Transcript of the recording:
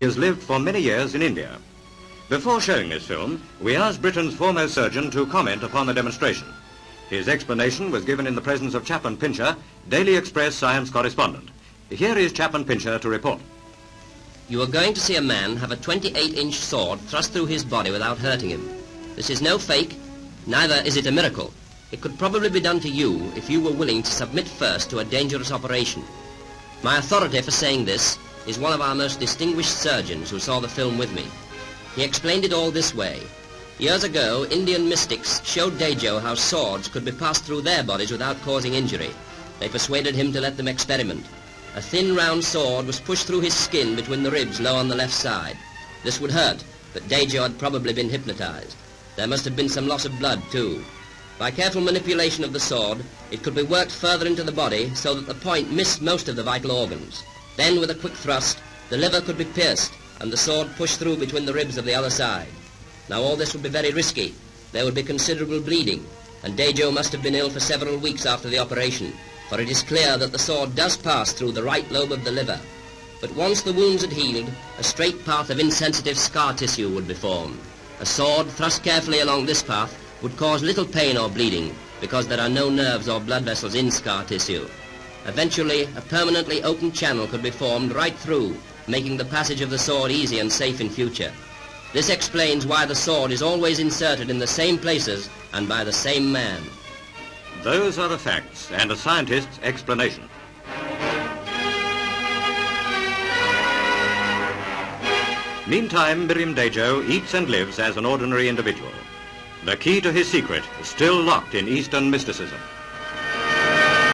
He has lived for many years in India. Before showing this film, we asked Britain's foremost surgeon to comment upon the demonstration. His explanation was given in the presence of Chaplain Pincher, Daily Express science correspondent. Here is Chaplain Pincher to report. You are going to see a man have a 28-inch sword thrust through his body without hurting him. This is no fake, neither is it a miracle. It could probably be done to you if you were willing to submit first to a dangerous operation. My authority for saying this is one of our most distinguished surgeons who saw the film with me. He explained it all this way. Years ago, Indian mystics showed Dejo how swords could be passed through their bodies without causing injury. They persuaded him to let them experiment. A thin round sword was pushed through his skin between the ribs low on the left side. This would hurt, but Dejo had probably been hypnotized. There must have been some loss of blood too. By careful manipulation of the sword, it could be worked further into the body so that the point missed most of the vital organs. Then, with a quick thrust, the liver could be pierced and the sword pushed through between the ribs of the other side. Now all this would be very risky. There would be considerable bleeding, and Dejo must have been ill for several weeks after the operation, for it is clear that the sword does pass through the right lobe of the liver. But once the wounds had healed, a straight path of insensitive scar tissue would be formed. A sword thrust carefully along this path would cause little pain or bleeding, because there are no nerves or blood vessels in scar tissue. Eventually, a permanently open channel could be formed right through, making the passage of the sword easy and safe in future. This explains why the sword is always inserted in the same places and by the same man. Those are the facts and a scientist's explanation. Meantime, Miriam Dejo eats and lives as an ordinary individual. The key to his secret is still locked in Eastern mysticism.